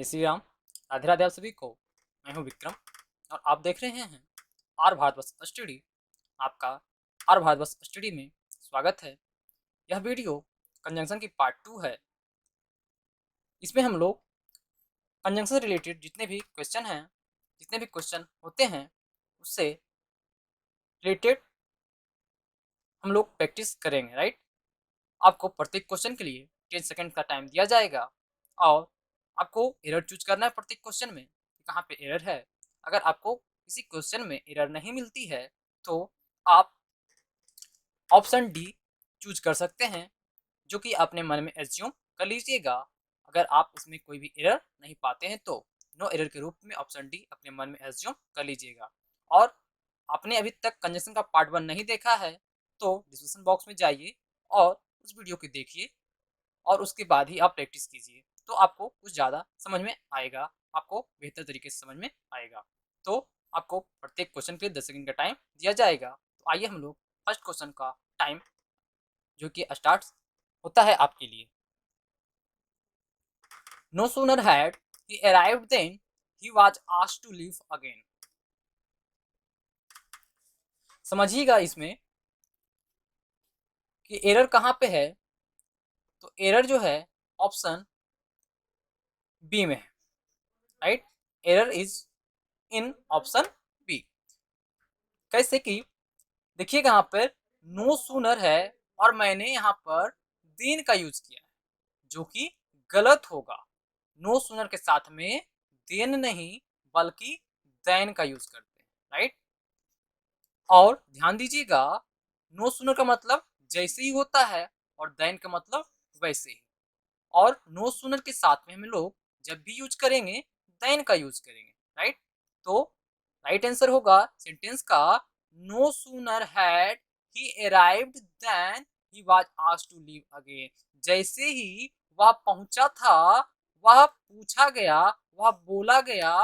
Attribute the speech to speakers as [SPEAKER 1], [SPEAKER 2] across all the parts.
[SPEAKER 1] जय श्री राम। राधे राधे आप सभी को। मैं हूं विक्रम और आप देख रहे हैं आर भारतवर्ष स्टडी। आपका आर भारतवर्ष स्टडी में स्वागत है। यह वीडियो कंजंक्शन की पार्ट 2 है। इसमें हम लोग कंजंक्शन से रिलेटेड जितने भी क्वेश्चन हैं, जितने भी क्वेश्चन होते हैं उससे रिलेटेड हम लोग प्रैक्टिस करेंगे, राइट। आपको प्रत्येक क्वेश्चन के लिए 10 सेकंड का टाइम दिया जाएगा और आपको एरर चूज करना है प्रत्येक क्वेश्चन में कि कहाँ पे एरर है। अगर आपको किसी क्वेश्चन में एरर नहीं मिलती है तो आप ऑप्शन डी चूज कर सकते हैं, जो कि अपने मन में एज्यूम कर लीजिएगा। अगर आप इसमें कोई भी एरर नहीं पाते हैं तो नो एरर के रूप में ऑप्शन डी अपने मन में एज्यूम कर लीजिएगा। और आपने अभी तक कंजंक्शन का पार्ट 1 नहीं देखा है तो डिस्क्रिप्शन बॉक्स में जाइए और उस वीडियो को देखिए और उसके बाद ही आप प्रैक्टिस कीजिए, तो आपको कुछ ज़्यादा समझ में आएगा, आपको बेहतर तरीके से समझ में आएगा। तो आपको प्रत्येक क्वेश्चन के लिए 10 सेकंड का टाइम दिया जाएगा। तो आइए हम लोग फर्स्ट क्वेश्चन का टाइम जो कि स्टार्ट होता है आपके लिए। No sooner had he arrived then he was asked to leave again. समझिएगा इसमें कि एरर कहाँ पे है। तो एरर जो है ऑप्शन बी में है, right. Error is in option B. कैसे कि देखिएगा यहाँ पर नो सूनर है और मैंने यहाँ पर देन का यूज किया है, जो कि गलत होगा। नो सूनर के साथ में देन नहीं बल्कि देन का यूज करते हैं, राइट। और ध्यान दीजिएगा नो सूनर का मतलब जैसे ही होता है और देन का मतलब वैसे ही। और नो सूनर के साथ में हम लोग जब भी यूज करेंगे देन का यूज करेंगे, राइट। तो राइट आंसर होगा सेंटेंस का no sooner had he arrived then he was asked to leave again. जैसे ही वह पहुंचा था, वह पूछा गया, वह बोला गया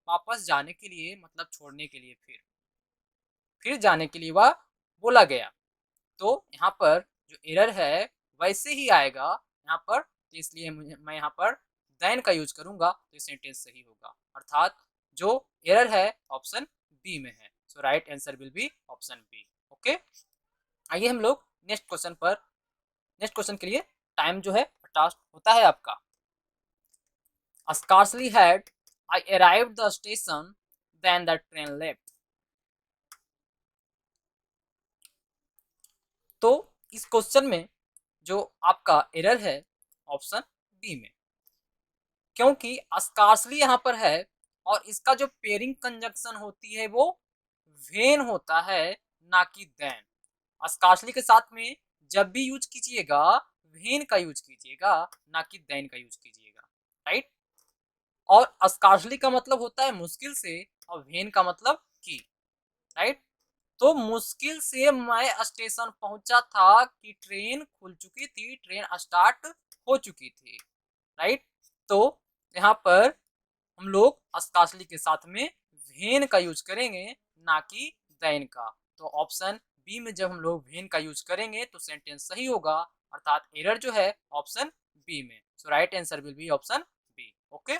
[SPEAKER 1] वापस जाने के लिए, मतलब छोड़ने के लिए, फिर जाने के लिए वह बोला गया। तो यहाँ पर जो एरर है वैसे ही आएगा यहाँ पर, तो इसलिए मैं यहाँ पर देन का यूज करूंगा तो ये सेंटेंस सही होगा। अर्थात जो एरर है ऑप्शन बी में है। So right answer will be option B. Okay, आइए हम लोग नेक्स्ट क्वेश्चन पर। नेक्स्ट क्वेश्चन के लिए टाइम जो है टास्क होता है आपका। Scarcely had I arrived the station then the train left। तो इस क्वेश्चन में जो आपका एरर है ऑप्शन बी में, क्योंकि स्कार्सली यहाँ पर है और इसका जो पेयरिंग कंजक्शन होती है वो वेन होता है, ना कि देन। स्कार्सली के साथ में जब भी यूज कीजिएगा वेन का यूज कीजिएगा, ना कि देन का यूज कीजिएगा, राइट। और स्कार्सली का मतलब होता है मुश्किल से और वेन का मतलब की, राइट। तो मुश्किल से मैं स्टेशन पहुंचा था कि ट्रेन खुल चुकी थी, ट्रेन स्टार्ट हो चुकी थी, राइट। तो यहाँ पर हम लोग अस्कासली के साथ में वेन का यूज करेंगे, ना कि देन का। तो ऑप्शन बी में जब हम लोग वेन का यूज करेंगे तो सेंटेंस सही होगा, अर्थात एरर जो है ऑप्शन बी में। So right answer will be option B. Okay,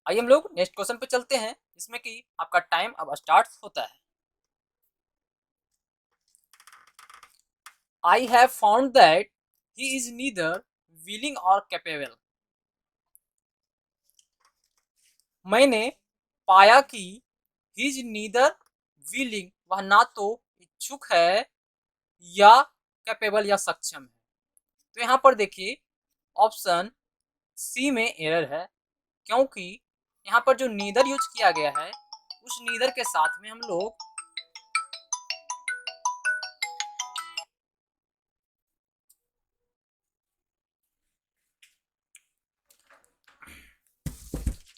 [SPEAKER 1] आइए हम लोग नेक्स्ट क्वेश्चन पे चलते हैं, जिसमें कि आपका टाइम अब स्टार्ट होता है। I have found that he is neither willing or capable। मैंने पाया कि ही इज नीदर विलिंग, वह ना तो इच्छुक है या कैपेबल या सक्षम है। तो यहाँ पर देखिए ऑप्शन सी में एरर है, क्योंकि यहाँ पर जो नीदर यूज किया गया है उस नीदर के साथ में हम लोग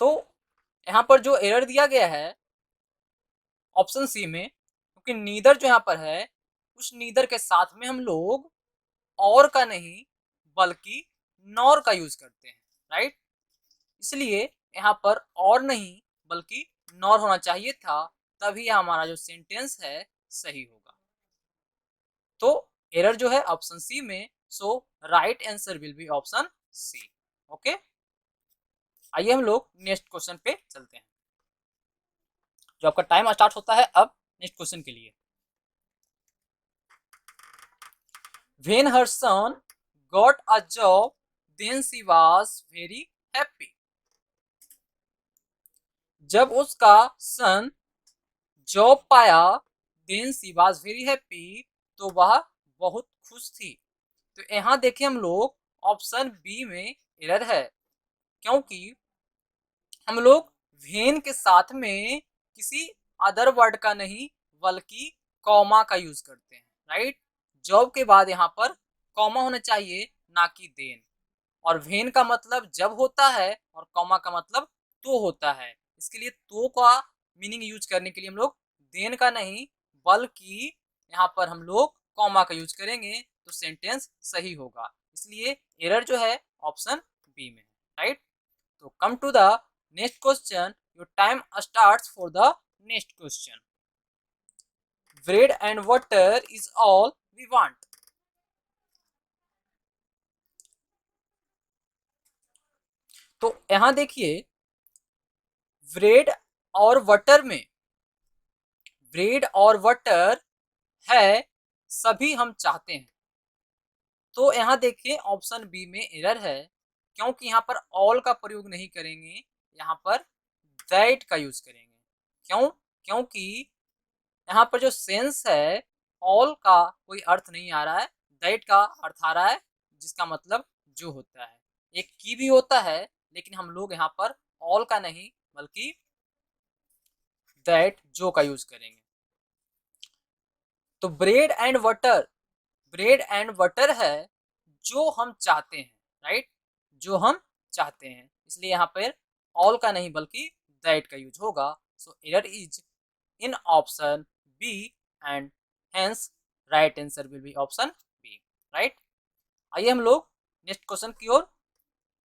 [SPEAKER 1] तो यहाँ पर जो एरर दिया गया है ऑप्शन सी में, क्योंकि नीदर जो यहाँ पर है उस नीदर के साथ में हम लोग और का नहीं बल्कि नॉर का यूज करते हैं, राइट। इसलिए यहाँ पर और नहीं बल्कि नॉर होना चाहिए था, तभी हमारा जो सेंटेंस है सही होगा। तो एरर जो है ऑप्शन सी में। So right answer will be option C. Okay, आइए हम लोग नेक्स्ट क्वेश्चन पे चलते हैं। जो आपका टाइम स्टार्ट होता है अब नेक्स्ट क्वेश्चन के लिए। When her son got a job, then she was very happy. जब उसका सन जॉब पाया, then she was very happy, तो वह बहुत खुश थी। तो यहाँ देखिए हम लोग ऑप्शन बी में एरर है, क्योंकि हम लोग वेन के साथ में किसी अदर वर्ड का नहीं बल्कि कॉमा का यूज करते हैं, राइट। जॉब के बाद यहाँ पर कॉमा होना चाहिए, ना कि देन। और वेन का मतलब जब होता है और कॉमा का मतलब तो होता है। इसके लिए तो का मीनिंग यूज करने के लिए हम लोग देन का नहीं बल्कि यहाँ पर हम लोग कॉमा का यूज करेंगे तो सेंटेंस सही होगा। इसलिए एरर जो है ऑप्शन बी में, राइट। तो come to the next question. Your time starts for the next question. Bread and water is all we want. तो यहां देखिए ब्रेड और बटर में ब्रेड और बटर है सभी हम चाहते हैं। तो यहाँ देखिए ऑप्शन बी में एरर है, क्योंकि यहाँ पर ऑल का प्रयोग नहीं करेंगे, यहाँ पर दैट का यूज करेंगे। क्यों? क्योंकि यहाँ पर जो सेंस है ऑल का कोई अर्थ नहीं आ रहा है, दैट का अर्थ आ रहा है, जिसका मतलब जो होता है। एक की भी होता है लेकिन हम लोग यहाँ पर ऑल का नहीं बल्कि दैट जो का यूज करेंगे। तो ब्रेड एंड बटर है जो हम चाहते हैं, राइट, जो हम चाहते हैं। इसलिए यहाँ पर ऑल का नहीं बल्कि दैट का यूज होगा। So error is in option B and hence right answer will be option B, right. आइए हम लोग नेक्स्ट क्वेश्चन की ओर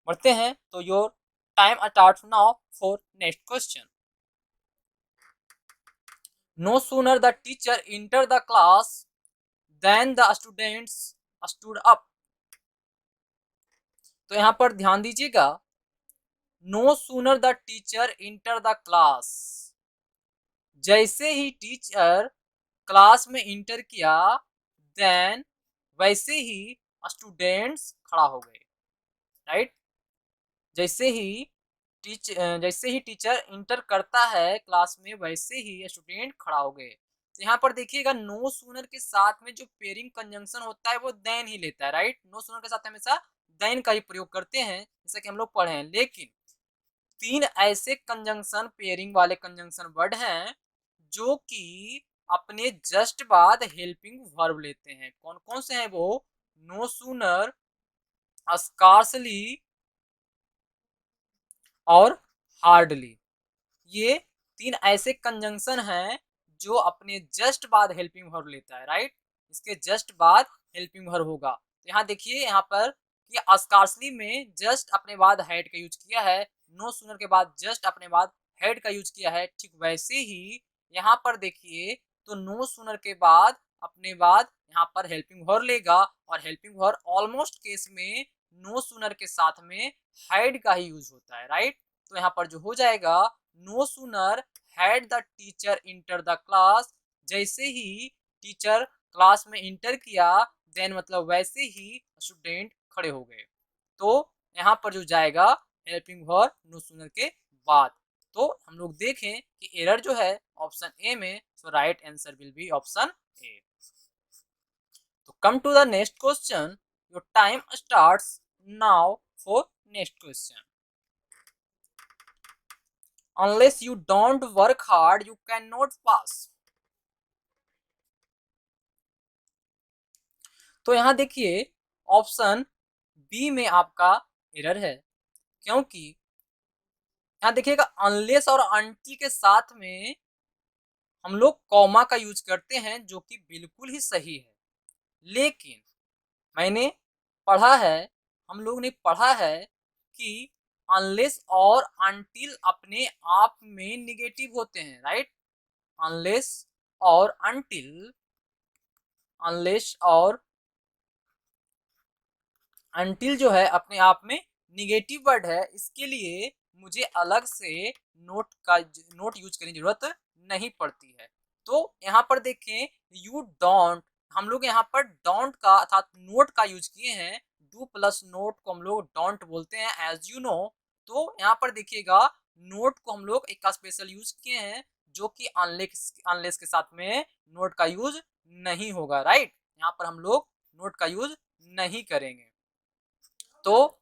[SPEAKER 1] बढ़ते हैं। तो your time start now for next question. No sooner the teacher enter the class then the students stood up. तो यहाँ पर ध्यान दीजिएगा, no sooner the teacher enter the class, जैसे ही टीचर क्लास में इंटर किया देन वैसे ही स्टूडेंट्स खड़ा हो गए, राइट। जैसे ही टीचर इंटर करता है क्लास में वैसे ही स्टूडेंट खड़ा हो गए। तो यहाँ पर देखिएगा नो सूनर के साथ में जो पेयरिंग कंजंक्शन होता है वो देन ही लेता है, राइट। नो सूनर के साथ हमेशा देन का ही प्रयोग करते हैं, जैसा कि हम लोग पढ़े हैं। लेकिन तीन ऐसे कंजंक्शन पेयरिंग वाले कंजंक्शन वर्ड हैं जो कि अपने जस्ट बाद हेल्पिंग वर्ब लेते हैं। कौन कौन से हैं वो? नो सूनर, स्कार्सली और हार्डली। ये तीन ऐसे कंजंक्शन हैं जो अपने जस्ट बाद हेल्पिंग वर्ब लेता है, राइट। इसके जस्ट बाद हेल्पिंग वर्ब होगा। तो यहाँ देखिए यहाँ पर कि स्कार्सली में जस्ट अपने बाद हैड का यूज किया है, नो सूनर के बाद जस्ट अपने बाद हैड का यूज किया है। ठीक वैसे ही यहाँ पर देखिए तो नो सूनर के बाद अपने बाद यहाँ पर हेल्पिंग वर्ब लेगा और हेल्पिंग वर्ब ऑलमोस्ट केस में नो सूनर के साथ में हैड का ही यूज होता है, राइट। तो यहाँ पर जो हो जाएगा no sooner had the teacher enter the class, जैसे ही टीचर क्लास में इंटर किया देन मतलब वैसे ही स्टूडेंट खड़े हो गए। तो यहाँ पर जो जाएगा हेल्पिंग वर्ब नो सूनर के बाद। तो हम लोग देखें कि एरर जो है ऑप्शन ए में, so right answer will be option A. तो come to the next question. Your time starts now for next question. Unless you don't work hard, you cannot pass. तो यहाँ देखिए ऑप्शन बी में आपका error है, क्योंकि यहाँ देखिएगा अनलेस और अनटिल के साथ में हम लोग कॉमा का यूज करते हैं जो कि बिल्कुल ही सही है। लेकिन मैंने पढ़ा है, हम लोग ने पढ़ा है कि अनलेस और अनटिल अपने आप में निगेटिव होते हैं, राइट। अनलेस और अनटिल, अनलेस और अनटिल जो है अपने आप में निगेटिव वर्ड है। इसके लिए मुझे अलग से नोट यूज करने की जरूरत नहीं पड़ती है। तो यहाँ पर देखें यू डोंट, हम लोग यहाँ पर डोंट का अर्थात नोट का यूज किए हैं। डू प्लस नोट को हम लोग डोंट बोलते हैं एज यू नो। तो यहाँ पर देखिएगा नोट को हम लोग एक का स्पेशल यूज किए हैं जो कि अनलेस के साथ में नोट का यूज नहीं होगा, राइट। यहाँ पर हम लोग नोट का यूज नहीं करेंगे। तो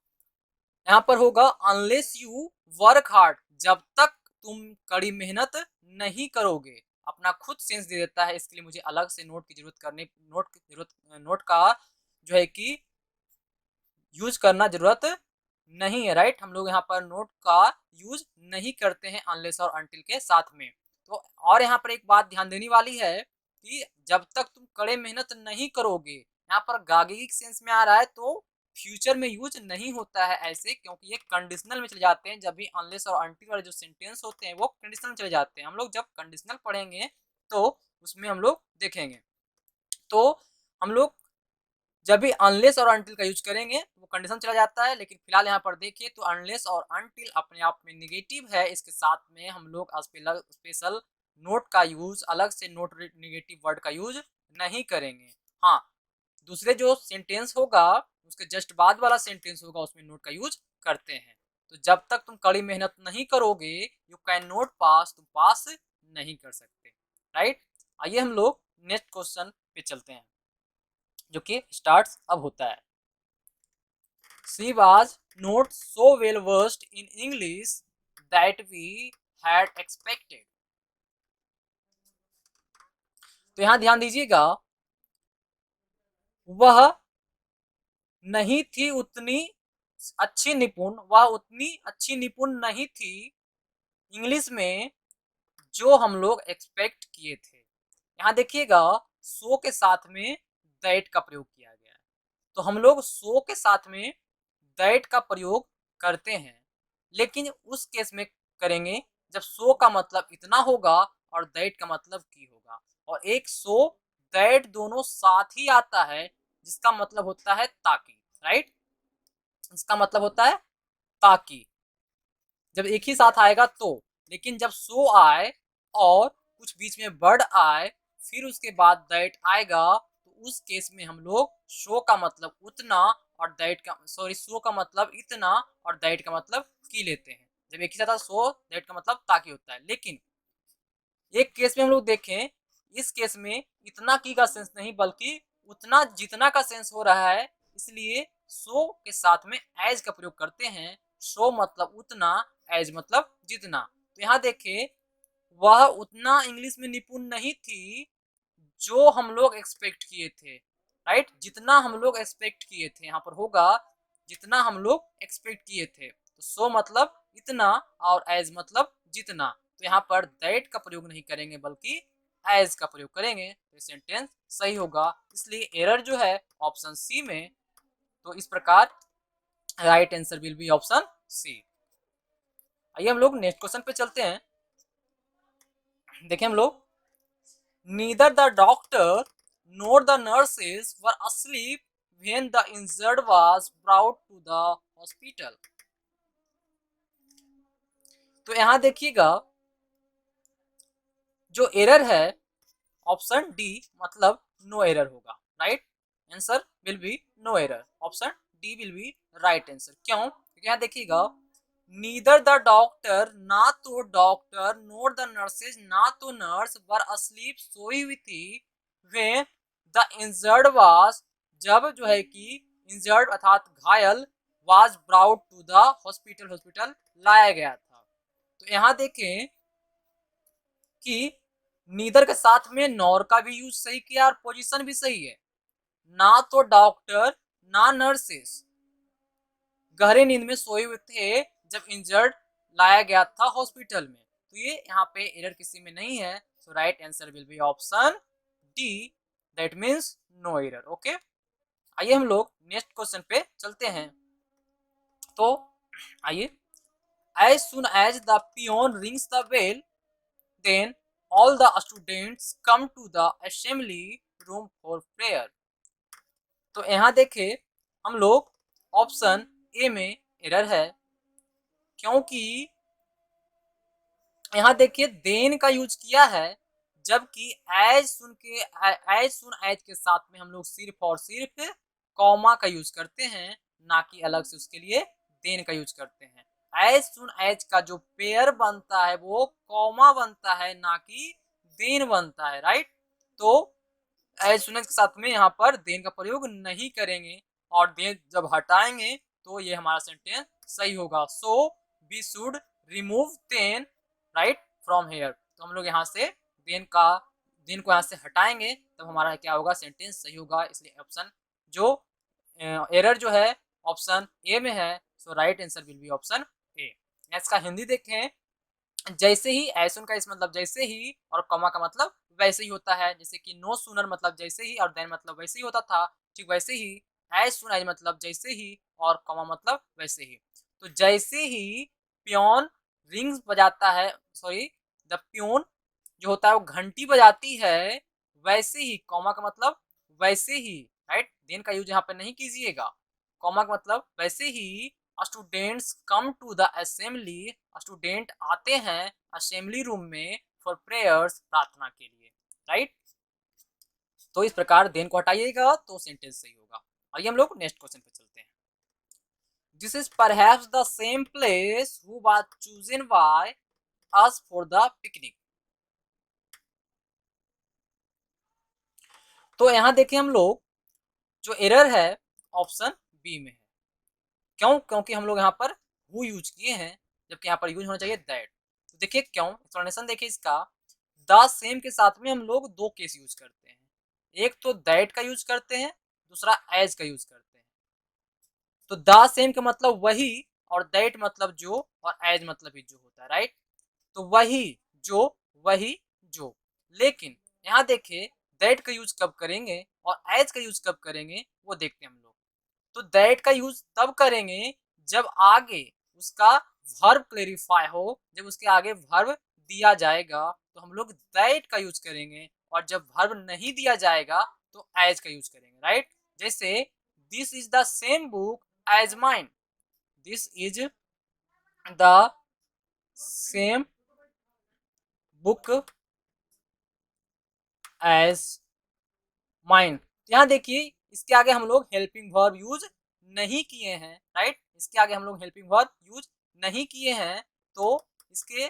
[SPEAKER 1] यहाँ पर होगा अनलेस यू वर्क हार्ड, जब तक तुम कड़ी मेहनत नहीं करोगे। अपना खुद सेंस दे देता है, इसके लिए मुझे अलग से नोट का जो है कि यूज करना जरूरत नहीं है, राइट। हम लोग यहाँ पर नोट का यूज नहीं करते हैं अनलेस और अनटिल के साथ में। तो और यहाँ पर एक बात ध्यान देने वाली है कि जब तक तुम कड़े मेहनत नहीं करोगे, यहाँ पर गागिक सेंस में आ रहा है तो फ्यूचर में यूज नहीं होता है ऐसे, क्योंकि ये कंडीशनल में चले जाते हैं। जब भी अनलेस और अनटिल वाले जो सेंटेंस होते हैं वो कंडीशनल में चले जाते हैं। हम लोग जब कंडीशनल पढ़ेंगे तो उसमें हम लोग देखेंगे। तो हम लोग जब भी अनलेस और अनटिल का यूज करेंगे वो कंडीशन चला जाता है। लेकिन फिलहाल यहाँ पर देखिए तो अनलेस और अनटिल अपने आप में निगेटिव है, इसके साथ में हम लोग स्पेशल नोट का यूज, अलग से नोट निगेटिव वर्ड का यूज नहीं करेंगे। हाँ, दूसरे जो सेंटेंस होगा उसके जस्ट बाद वाला सेंटेंस होगा उसमें नोट का यूज करते हैं। तो जब तक तुम कड़ी मेहनत नहीं करोगे यू कैन नोट पास, तुम पास नहीं कर सकते, राइट। आइए हम लोग नेक्स्ट क्वेश्चन पे चलते हैं जो कि स्टार्ट अब होता है। She was not so well versed in English that we had expected। तो यहां ध्यान दीजिएगा, वह नहीं थी उतनी अच्छी निपुण, वह उतनी अच्छी निपुण नहीं थी इंग्लिश में जो हम लोग एक्सपेक्ट किए थे। यहाँ देखिएगा सो के साथ में दैट का प्रयोग किया गया है। तो हम लोग सो के साथ में दैट का प्रयोग करते हैं, लेकिन उस केस में करेंगे जब सो का मतलब इतना होगा और दैट का मतलब की होगा। और एक सो दैट दोनों साथ ही आता है जिसका मतलब होता है ताकि, राइट। इसका मतलब होता है ताकि, जब एक ही साथ आएगा तो। लेकिन जब सो आए और कुछ बीच में वर्ड आए फिर उसके बाद दैट आएगा तो उस केस में हम लोग शो का मतलब उतना और दैट का सो का मतलब इतना और दैट का मतलब की लेते हैं। जब एक ही साथ सो दैट का मतलब ताकि होता है। लेकिन एक केस में हम लोग देखें, इस केस में इतना की का सेंस नहीं बल्कि उतना जितना का सेंस हो रहा है, इसलिए सो के साथ में एज का प्रयोग करते हैं। सो मतलब उतना, एज मतलब जितना। तो यहाँ देखें वह उतना इंग्लिश में निपुण नहीं थी जो हम लोग एक्सपेक्ट किए थे, राइट। जितना हम लोग एक्सपेक्ट किए थे यहाँ पर होगा जितना हम लोग एक्सपेक्ट किए थे। तो सो मतलब इतना और एज मतलब जितना। तो यहाँ पर दैट का प्रयोग नहीं करेंगे बल्कि एज का प्रयोग करेंगे तो सेंटेंस सही होगा। इसलिए एरर जो है ऑप्शन सी में। तो इस प्रकार right answer will be option C. आइए हम लोग नेक्स्ट क्वेश्चन पे चलते हैं। देखें हम लोग, neither the doctor nor the nurses were asleep when the injured was brought to the hospital। तो यहां देखिएगा जो एरर है ऑप्शन डी मतलब नो एरर होगा, राइट। Answer will be no error, option D will be right answer. क्यों? क्योंकि यहाँ देखिएगा नीदर द डॉक्टर, ना तो डॉक्टर, नोर द नर्सेज, ना तो नर्स, वर अस्लीप, सोई हुई थी, व्हेन द इंजर्ड वाज, जब जो है कि इंजर्ड अर्थात घायल, was brought to the hospital, hospital लाया गया था। तो यहाँ देखें कि नीदर के साथ में नॉर का भी यूज सही किया और पोजीशन भी सही है। ना तो डॉक्टर ना नर्सेस गहरे नींद में सोए हुए थे जब इंजर्ड लाया गया था हॉस्पिटल में। तो ये यहाँ पे एरर किसी में नहीं है। So right answer will be option D, that means no error. Okay, आइए हम लोग नेक्स्ट क्वेश्चन पे चलते हैं। तो आइए, as soon as the peon rings the bell then all the students come to the assembly room for prayer. तो यहाँ देखे हम लोग ऑप्शन ए में एरर है। क्योंकि यहाँ देखिए देन का यूज किया है, जबकि एज सुन के साथ में हम लोग सिर्फ और सिर्फ कॉमा का यूज करते हैं, ना कि अलग से उसके लिए देन का यूज करते हैं। एज सुन एज का जो पेयर बनता है वो कॉमा बनता है, ना कि देन बनता है, राइट। तो एज सुन एज के साथ में यहाँ पर देन का प्रयोग नहीं करेंगे, और देन जब हटाएंगे तो ये हमारा सेंटेंस सही होगा। So we should remove then right from here. तो हम लोग यहाँ से देन को यहाँ से हटाएंगे, तब हमारा क्या होगा, सेंटेंस सही होगा। इसलिए ऑप्शन जो एरर जो है ऑप्शन ए में है, so right answer will be option A. इसका हिंदी देखें, जैसे ही ऐसन का इस मतलब जैसे ही, और कॉमा का मतलब वैसे ही होता है। जैसे कि नो सूनर मतलब जैसे ही, और देन मतलब वैसे ही होता था, ठीक वैसे ही एज सुन एज मतलब जैसे ही, और कॉमा मतलब वैसे ही। तो जैसे ही पियोन रिंग्स बजाता है, सॉरी द पियोन जो होता है वो घंटी बजाती है, वैसे ही कॉमा का मतलब वैसे ही, राइट। देन का यूज यहाँ पे नहीं कीजिएगा। कॉमा का मतलब वैसे ही students come to the assembly, student आते हैं असेंबली रूम में फॉर प्रेयर्स, प्रार्थना के लिए, राइट। तो इस प्रकार देन को हटाइएगा तो सेंटेंस सही होगा। आइए हम लोग नेक्स्ट क्वेश्चन पे चलते हैं। This is perhaps the same place who was chosen by us for the picnic. तो यहाँ देखिए हम लोग जो एरर है ऑप्शन बी में है। क्यों? क्योंकि हम लोग यहाँ पर हु यूज किए हैं, जबकि यहाँ पर यूज होना चाहिए दैट। तो देखिए क्यों, एक्सप्लेनेशन देखिए इसका। द सेम के साथ में हम लोग दो केस यूज करते हैं, एक तो दैट का यूज करते हैं, दूसरा एज का यूज करते हैं। तो द सेम का मतलब वही, और दैट मतलब जो, और एज मतलब ही जो होता है, राइट। तो वही जो, वही जो। लेकिन यहाँ देखिए दैट का यूज कब करेंगे और एज का यूज कब करेंगे वो देखते हैं हम लोग। तो दैट का यूज तब करेंगे जब आगे उसका वर्ब क्लेरिफाई हो, जब उसके आगे वर्ब दिया जाएगा तो हम लोग दैट का यूज करेंगे, और जब वर्ब नहीं दिया जाएगा तो एज का यूज करेंगे, राइट। जैसे this is the same book as mine, this is the same book as mine. यहाँ देखिए इसके आगे हम लोग हेल्पिंग वर्ब यूज नहीं किए हैं, राइट। इसके आगे हम लोग हेल्पिंग वर्ब यूज नहीं किए हैं, तो इसके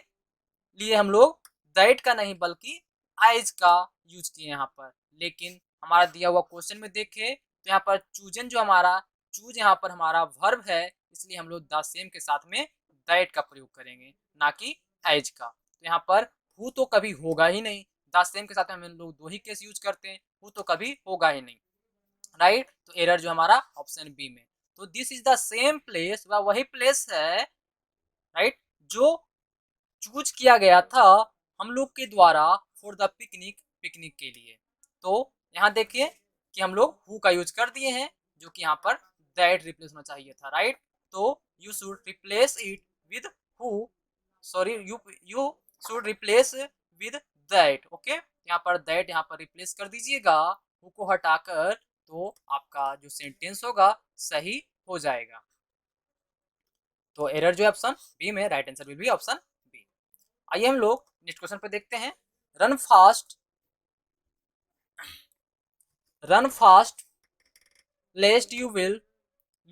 [SPEAKER 1] लिए हम लोग दैट का नहीं बल्कि आइज का यूज किए यहाँ पर। लेकिन हमारा दिया हुआ क्वेश्चन में देखें तो यहाँ पर चूजन जो हमारा चूज यहाँ पर हमारा वर्ब है, इसलिए हम लोग द सेम के साथ में दैट का प्रयोग करेंगे, ना कि एज का। तो यहाँ पर हु तो कभी होगा ही नहीं, द सेम के साथ में हम लोग दो ही केस यूज करते हैं, हु तो कभी होगा ही नहीं, राइट। तो एरर जो हमारा ऑप्शन बी में। तो this is the same place, वही प्लेस है, राइट, जो चूज किया गया था हम लोग के द्वारा फॉर द पिकनिक, पिकनिक के लिए। तो यहाँ देखिए कि हम लोग हु का यूज कर दिए हैं, जो कि यहाँ पर दैट रिप्लेस होना चाहिए था, राइट। तो you should replace it with who, sorry you you should replace with that, okay. यहाँ पर दैट यहाँ पर रिप्लेस कर दीजिएगा हु को हटाकर, तो आपका जो सेंटेंस होगा सही हो जाएगा। तो एरर जो है ऑप्शन बी में, right answer will be option B. आइए हम लोग नेक्स्ट क्वेश्चन पे देखते हैं। Run fast, run fast lest you will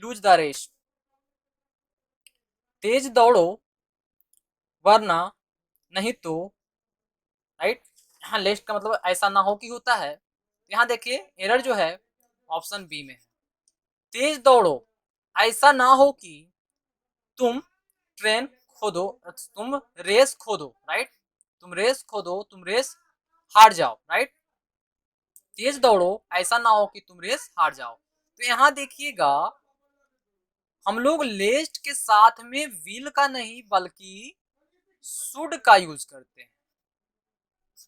[SPEAKER 1] lose the race. तेज दौड़ो वरना नहीं तो, राइट। यहाँ लेस्ट का मतलब ऐसा ना हो कि होता है। यहाँ देखिए एरर जो है ऑप्शन बी में है। तेज दौड़ो, ऐसा ना हो कि तुम ट्रेन खोदो, तुम रेस खोदो, राइट। तुम रेस खोदो, तुम रेस हार जाओ, राइट। तेज दौड़ो, ऐसा ना हो कि तुम रेस हार जाओ। तो यहाँ देखिएगा हम लोग लेस्ट के साथ में विल का नहीं बल्कि शुड का यूज करते हैं।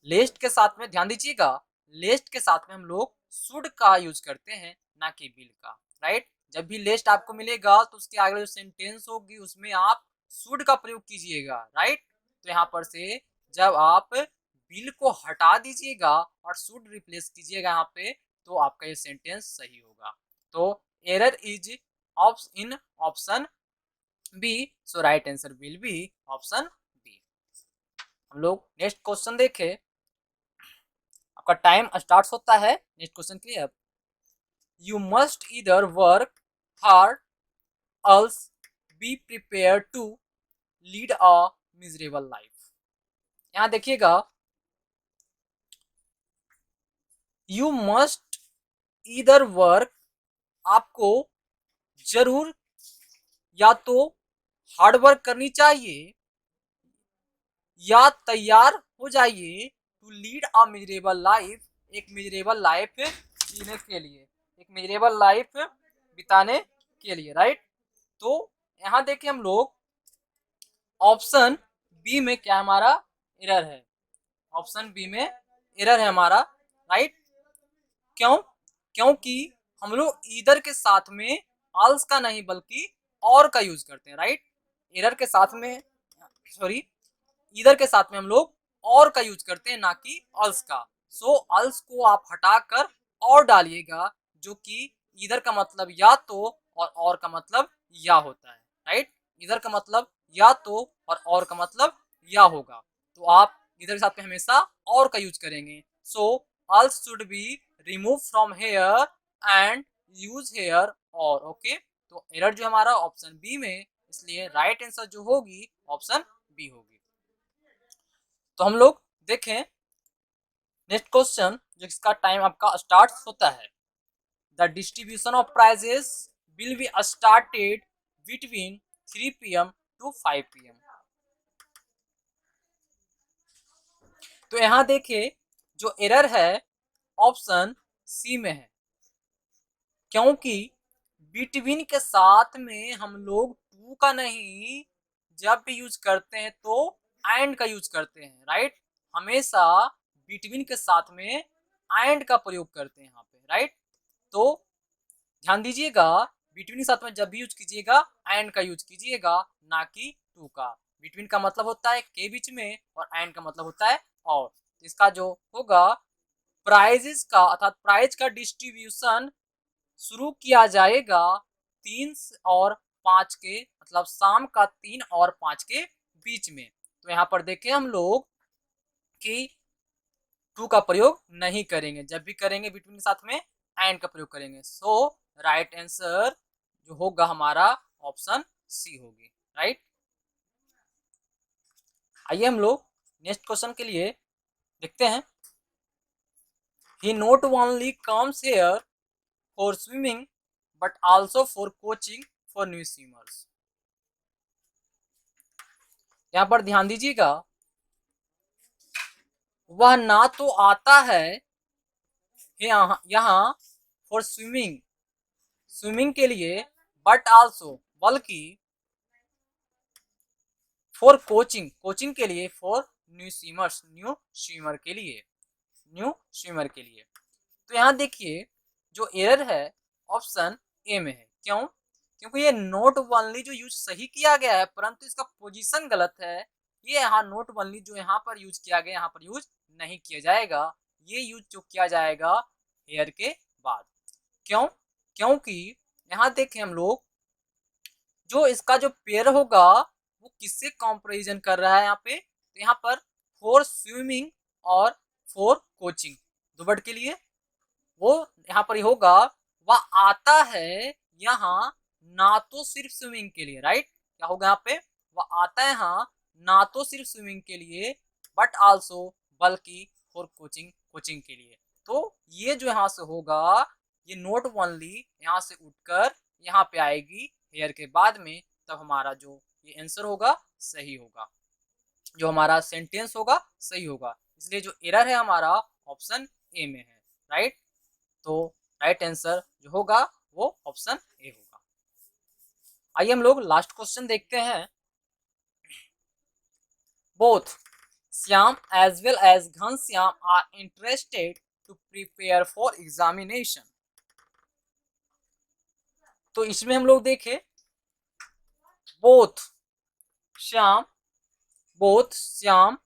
[SPEAKER 1] लेस्ट के साथ में ध्यान दीजिएगा, लेस्ट के साथ में हम लोग शुड का यूज करते हैं, ना कि विल का, राइट। जब भी लेस्ट आपको मिलेगा तो उसके आगे जो सेंटेंस होगी उसमें आप शुड का प्रयोग कीजिएगा, राइट। तो यहाँ पर से जब आप विल को हटा दीजिएगा और शुड रिप्लेस कीजिएगा यहाँ पे, तो आपका ये सेंटेंस सही होगा। तो error is in option B, so right answer will be option B. हम लोग नेक्स्ट क्वेश्चन देखें, आपका टाइम स्टार्ट होता है नेक्स्ट क्वेश्चन के लिए। अब you must either work hard else be prepare to lead a miserable life. यहाँ देखिएगा, यू मस्ट ईदर वर्क, आपको जरूर या तो हार्ड वर्क करनी चाहिए या तैयार हो जाइए to lead a miserable life, एक मिजरेबल लाइफ जीने के लिए, एक मिजरेबल लाइफ बिताने के लिए, राइट। तो यहाँ देखिए हम लोग ऑप्शन बी में क्या हमारा एरर है, ऑप्शन बी में एरर है हमारा, राइट। क्यों? क्योंकि हम लोग ईदर के साथ में आल्स का नहीं बल्कि और का यूज करते हैं, राइट। एरर के साथ में, सॉरी, ईदर के साथ में हम लोग और का यूज करते हैं ना कि अल्स का। सो अल्स को आप हटाकर और डालिएगा, जो कि ईदर का मतलब या तो और का मतलब या होता है, राइट। ईदर का मतलब या तो और का मतलब या होगा, तो आप ईदर के साथ में हमेशा और का यूज करेंगे। So else should be remove from here and use here or, okay. तो एरर जो हमारा ऑप्शन बी में, इसलिए राइट आंसर जो होगी ऑप्शन बी होगी। तो हम लोग देखें नेक्स्ट क्वेश्चन, जिसका टाइम आपका स्टार्ट होता है। The distribution of prizes will be started between 3 PM to 5 PM। तो यहाँ देखिए जो एरर है ऑप्शन सी में है, क्योंकि बिटवीन के साथ में हम लोग टू का नहीं, जब भी यूज करते हैं तो एंड का यूज करते हैं, राइट। हमेशा बिटवीन के साथ में एंड का प्रयोग करते हैं यहाँ पे, राइट। तो ध्यान दीजिएगा, बिटवीन के साथ में जब भी यूज कीजिएगा एंड का यूज कीजिएगा, ना कि टू का। बिटवीन का मतलब होता है के बीच में और एंड का मतलब होता है और। इसका जो होगा प्राइजेस का, अर्थात प्राइज का डिस्ट्रीब्यूशन शुरू किया जाएगा 3 और 5 के, मतलब शाम का 3 और 5 के बीच में। तो यहाँ पर देखें हम लोग कि टू का प्रयोग नहीं करेंगे, जब भी करेंगे बिटवीन के साथ में एंड का प्रयोग करेंगे। सो राइट आंसर जो होगा हमारा ऑप्शन सी होगी, राइट। आइए हम लोग नेक्स्ट क्वेश्चन के लिए देखते हैं। He not only comes here for swimming but also for coaching for new swimmers. यहाँ पर ध्यान दीजिएगा, वह ना तो आता है यहाँ फॉर स्विमिंग, स्विमिंग के लिए, बट आल्सो, बल्कि फॉर कोचिंग, कोचिंग के लिए, for new swimmers, new swimmer के लिए, न्यू स्विमर के लिए। तो यहाँ देखिए जो एरर है ऑप्शन ए में है। क्यों? क्योंकि ये नोट ओनली जो यूज सही किया गया है, परंतु इसका पोजीशन गलत है। ये यहाँ नोट ओनली जो यहाँ पर यूज किया गया, यहाँ पर यूज नहीं किया जाएगा, ये यूज जो किया जाएगा हेयर के बाद। क्यों? क्योंकि यहाँ देखें हम लोग, जो इसका जो पेयर होगा वो किससे कंपैरिजन कर रहा है यहाँ पे, तो यहाँ पर फॉर स्विमिंग और फॉर कोचिंग, दो वर्ड के लिए वो यहाँ पर होगा, वह आता है यहाँ ना तो सिर्फ स्विमिंग के लिए, राइट। क्या होगा यहाँ पे, वह आता है यहाँ ना तो सिर्फ स्विमिंग के लिए बट आल्सो, बल्कि फॉर कोचिंग, कोचिंग के लिए। तो ये जो यहाँ से होगा, ये नोट ओनली यहाँ से उठकर यहाँ पे आएगी हेयर के बाद में, तब हमारा जो ये आंसर होगा सही होगा, जो हमारा सेंटेंस होगा सही होगा। इसलिए जो एरर है हमारा ऑप्शन ए में है, राइट। तो राइट आंसर जो होगा वो ऑप्शन ए होगा। आइए हम लोग लास्ट क्वेश्चन देखते हैं। Both Shyam as well as Ghanshyam are interested to prepare for examination. तो इसमें हम लोग देखें both Shyam, both Shyam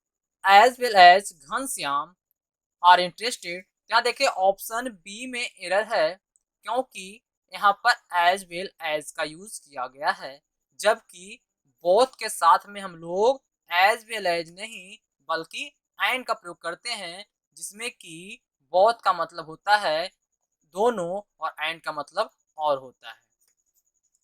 [SPEAKER 1] as well as Ghanshyam are interested. यहाँ देखिए ऑप्शन बी में एरर है, क्योंकि यहाँ पर एज वेल एज का यूज किया गया है, जबकि बोथ के साथ में हम लोग एज वेल एज नहीं बल्कि एंड का प्रयोग करते हैं, जिसमें कि बोथ का मतलब होता है दोनों और एंड का मतलब और होता है।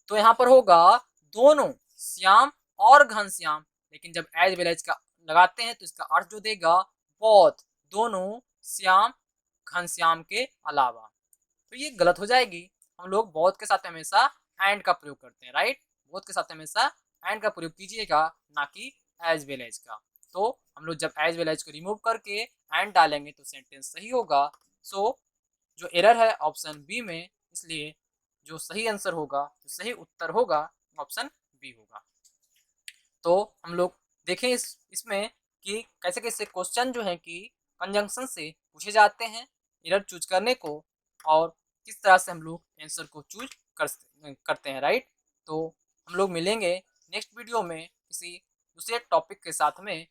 [SPEAKER 1] तो यहाँ पर होगा दोनों श्याम और घनश्याम, लेकिन जब एज वेल एज का लगाते हैं तो इसका अर्थ जो देगा बोथ दोनों श्याम घनश्याम के अलावा, तो ये गलत हो जाएगी। हम लोग बोथ के साथ हमेशा एंड का प्रयोग करते हैं, राइट। बोथ के साथ हमेशा एंड का प्रयोग कीजिएगा, ना कि एज वेल एज का। तो हम लोग जब एज वेल एज को रिमूव करके एंड डालेंगे तो सेंटेंस सही होगा। सो जो एरर है ऑप्शन बी में, इसलिए जो सही आंसर होगा, जो सही उत्तर होगा, ऑप्शन बी होगा। तो हम लोग देखें इसमें कि कैसे कैसे क्वेश्चन जो है कि कंजंक्शन से पूछे जाते हैं एरर चूज करने को, और किस तरह से हम लोग आंसर को चूज करते हैं, राइट। तो हम लोग मिलेंगे नेक्स्ट वीडियो में किसी दूसरे टॉपिक के साथ में।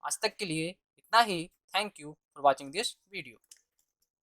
[SPEAKER 1] आज तक के लिए इतना ही। Thank you for watching this video.